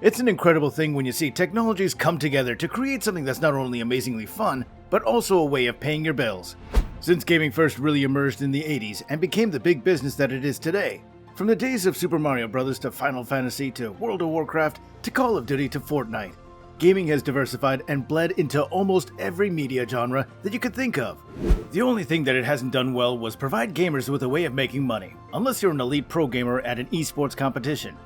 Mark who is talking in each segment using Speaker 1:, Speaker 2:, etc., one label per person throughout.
Speaker 1: It's an incredible thing when you see technologies come together to create something that's not only amazingly fun, but also a way of paying your bills. Since gaming first really emerged in the 80s and became the big business that it is today, from the days of Super Mario Bros. To Final Fantasy to World of Warcraft to Call of Duty to Fortnite, gaming has diversified and bled into almost every media genre that you could think of. The only thing that it hasn't done well was provide gamers with a way of making money, unless you're an elite pro gamer at an esports competition.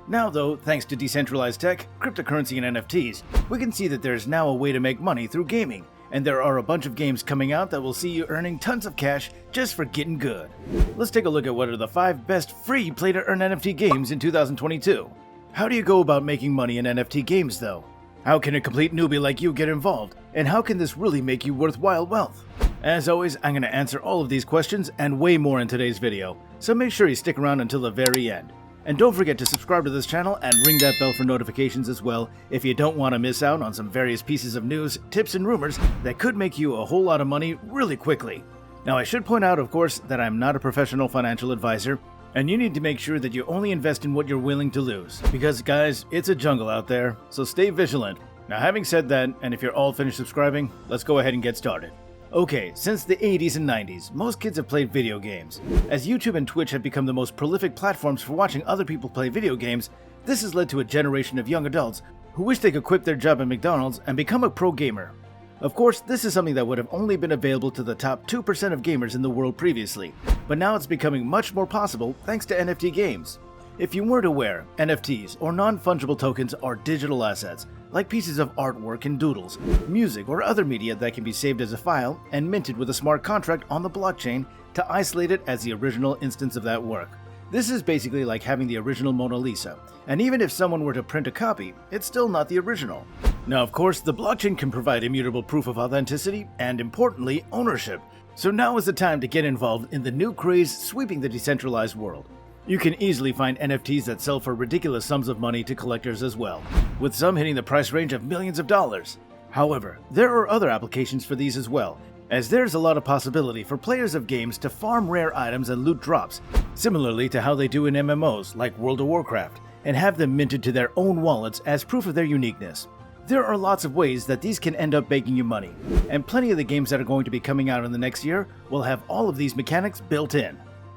Speaker 1: Now though, thanks to decentralized tech, cryptocurrency and NFTs, we can see that there's now a way to make money through gaming, and there are a bunch of games coming out that will see you earning tons of cash just for getting good. Let's take a look at what are the 5 best free play-to-earn NFT games in 2022. How do you go about making money in NFT games though? How can a complete newbie like you get involved? And how can this really make you worthwhile wealth? As always, I'm going to answer all of these questions and way more in today's video, so make sure you stick around until the very end. And don't forget to subscribe to this channel and ring that bell for notifications as well if you don't want to miss out on some various pieces of news, tips, and rumors that could make you a whole lot of money really quickly. Now I should point out, of course, that I'm not a professional financial advisor, and you need to make sure that you only invest in what you're willing to lose. Because guys, it's a jungle out there, so stay vigilant. Now having said that, and if you're all finished subscribing, let's go ahead and get started. Okay, since the 80s and 90s, most kids have played video games. As YouTube and Twitch have become the most prolific platforms for watching other people play video games, this has led to a generation of young adults who wish they could quit their job at McDonald's and become a pro gamer. Of course, this is something that would have only been available to the top 2% of gamers in the world previously, but now it's becoming much more possible thanks to NFT games. If you weren't aware, NFTs, or non-fungible tokens, are digital assets, like pieces of artwork and doodles, music, or other media that can be saved as a file and minted with a smart contract on the blockchain to isolate it as the original instance of that work. This is basically like having the original Mona Lisa, and even if someone were to print a copy, it's still not the original. Now of course, the blockchain can provide immutable proof of authenticity and, importantly, ownership, so now is the time to get involved in the new craze sweeping the decentralized world. You can easily find NFTs that sell for ridiculous sums of money to collectors as well, with some hitting the price range of millions of dollars. However, there are other applications for these as well, as there's a lot of possibility for players of games to farm rare items and loot drops, similarly to how they do in MMOs like World of Warcraft, and have them minted to their own wallets as proof of their uniqueness. There are lots of ways that these can end up making you money, and plenty of the games that are going to be coming out in the next year will have all of these mechanics built in.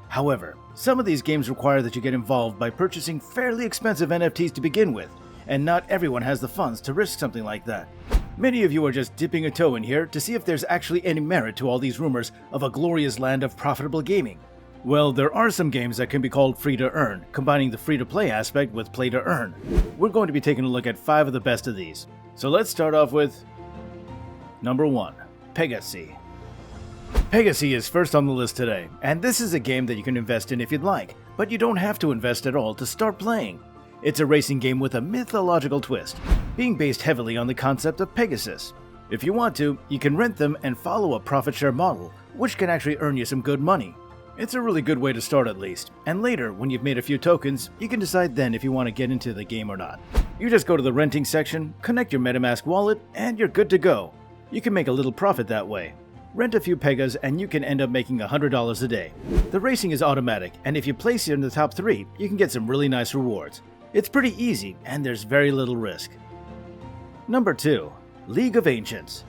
Speaker 1: However, some of these games require that you get involved by purchasing fairly expensive NFTs to begin with, and not everyone has the funds to risk something like that. Many of you are just dipping a toe in here to see if there's actually any merit to all these rumors of a glorious land of profitable gaming. Well, there are some games that can be called free-to-earn, combining the free-to-play aspect with play-to-earn. We're going to be taking a look at 5 of the best of these. So let's start off with number 1, Pegasi. Pegasi is first on the list today, and this is a game that you can invest in if you'd like, but you don't have to invest at all to start playing. It's a racing game with a mythological twist, being based heavily on the concept of Pegasus. If you want to, you can rent them and follow a profit share model, which can actually earn you some good money. It's a really good way to start at least, and later, when you've made a few tokens, you can decide then if you want to get into the game or not. You just go to the renting section, connect your MetaMask wallet, and you're good to go. You can make a little profit that way. Rent a few Pegas and you can end up making $100 a day. The racing is automatic, and if you place in the top 3, you can get some really nice rewards. It's pretty easy, and there's very little risk. Number 2, League of Ancients.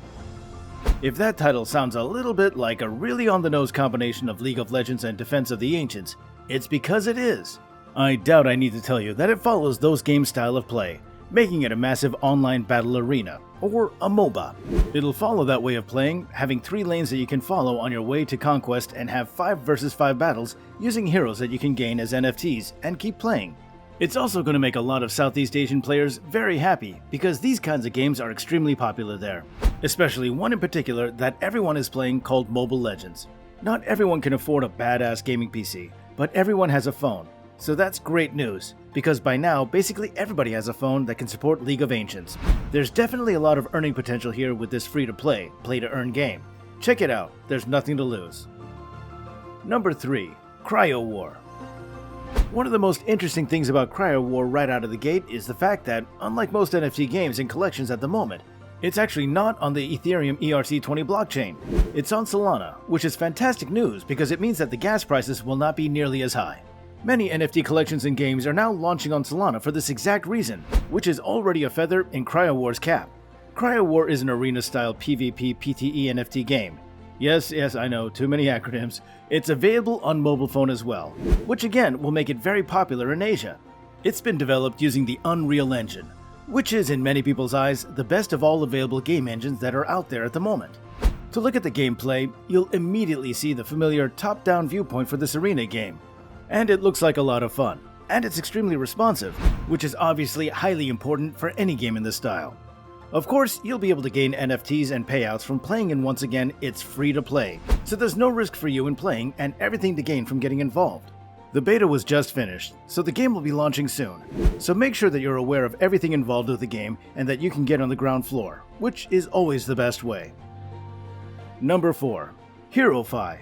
Speaker 1: If that title sounds a little bit like a really on-the-nose combination of League of Legends and Defense of the Ancients, it's because it is. I doubt I need to tell you that it follows those games' style of play, making it a massive online battle arena, or a MOBA. It'll follow that way of playing, having 3 lanes that you can follow on your way to conquest and have 5 versus 5 battles using heroes that you can gain as NFTs and keep playing. It's also going to make a lot of Southeast Asian players very happy because these kinds of games are extremely popular there, especially one in particular that everyone is playing called Mobile Legends. Not everyone can afford a badass gaming PC, but everyone has a phone. So that's great news, because by now, basically everybody has a phone that can support League of Ancients. There's definitely a lot of earning potential here with this free-to-play, play-to-earn game. Check it out, there's nothing to lose. Number 3, Cryowar. One of the most interesting things about Cryowar right out of the gate is the fact that, unlike most NFT games and collections at the moment, it's actually not on the Ethereum ERC20 blockchain. It's on Solana, which is fantastic news because it means that the gas prices will not be nearly as high. Many NFT collections and games are now launching on Solana for this exact reason, which is already a feather in Cryowar's cap. Cryowar is an arena-style PvP PTE NFT game. Yes, I know, too many acronyms. It's available on mobile phone as well, which again will make it very popular in Asia. It's been developed using the Unreal Engine, which is in many people's eyes the best of all available game engines that are out there at the moment. To look at the gameplay, you'll immediately see the familiar top-down viewpoint for this arena game. And it looks like a lot of fun, and it's extremely responsive, which is obviously highly important for any game in this style. Of course, you'll be able to gain NFTs and payouts from playing, and once again, it's free to play, so there's no risk for you in playing and everything to gain from getting involved. The beta was just finished, so the game will be launching soon, so make sure that you're aware of everything involved with the game and that you can get on the ground floor, which is always the best way. Number 4. HeroFi.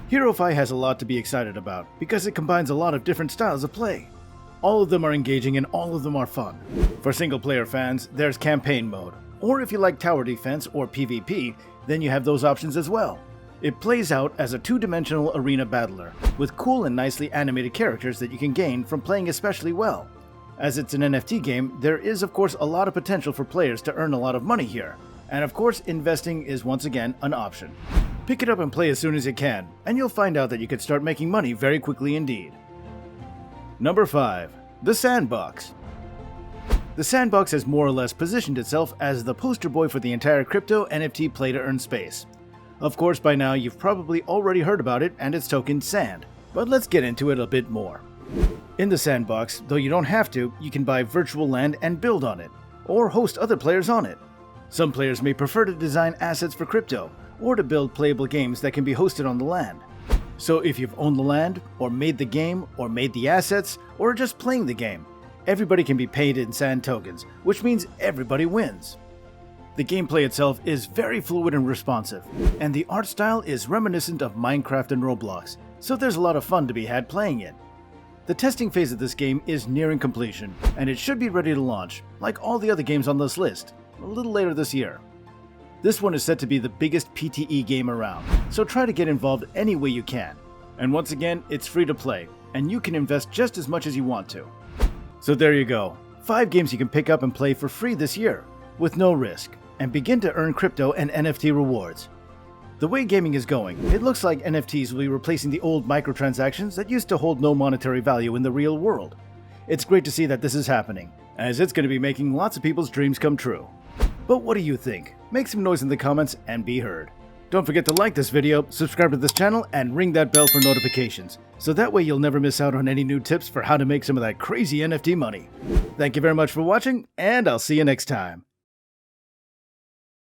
Speaker 1: HeroFi has a lot to be excited about because it combines a lot of different styles of play. All of them are engaging and all of them are fun. For single-player fans, there's campaign mode, or if you like tower defense or PvP, then you have those options as well. It plays out as a two-dimensional arena battler, with cool and nicely animated characters that you can gain from playing especially well. As it's an NFT game, there is of course a lot of potential for players to earn a lot of money here, and of course investing is once again an option. Pick it up and play as soon as you can, and you'll find out that you could start making money very quickly indeed. Number 5. The Sandbox. The Sandbox has more or less positioned itself as the poster boy for the entire crypto NFT play-to-earn space. Of course, by now you've probably already heard about it and its token Sand, but let's get into it a bit more. In the Sandbox, though you don't have to, you can buy virtual land and build on it, or host other players on it. Some players may prefer to design assets for crypto, or to build playable games that can be hosted on the land. So if you've owned the land, or made the game, or made the assets, or are just playing the game, everybody can be paid in Sand tokens, which means everybody wins. The gameplay itself is very fluid and responsive, and the art style is reminiscent of Minecraft and Roblox, so there's a lot of fun to be had playing it. The testing phase of this game is nearing completion, and it should be ready to launch, like all the other games on this list, a little later this year. This one is said to be the biggest PTE game around, so try to get involved any way you can. And once again, it's free to play, and you can invest just as much as you want to. So there you go, 5 games you can pick up and play for free this year, with no risk, and begin to earn crypto and NFT rewards. The way gaming is going, it looks like NFTs will be replacing the old microtransactions that used to hold no monetary value in the real world. It's great to see that this is happening, as it's going to be making lots of people's dreams come true. But what do you think? Make some noise in the comments and be heard. Don't forget to like this video, subscribe to this channel, and ring that bell for notifications, so that way you'll never miss out on any new tips for how to make some of that crazy NFT money. Thank you very much for watching, and I'll see you next time.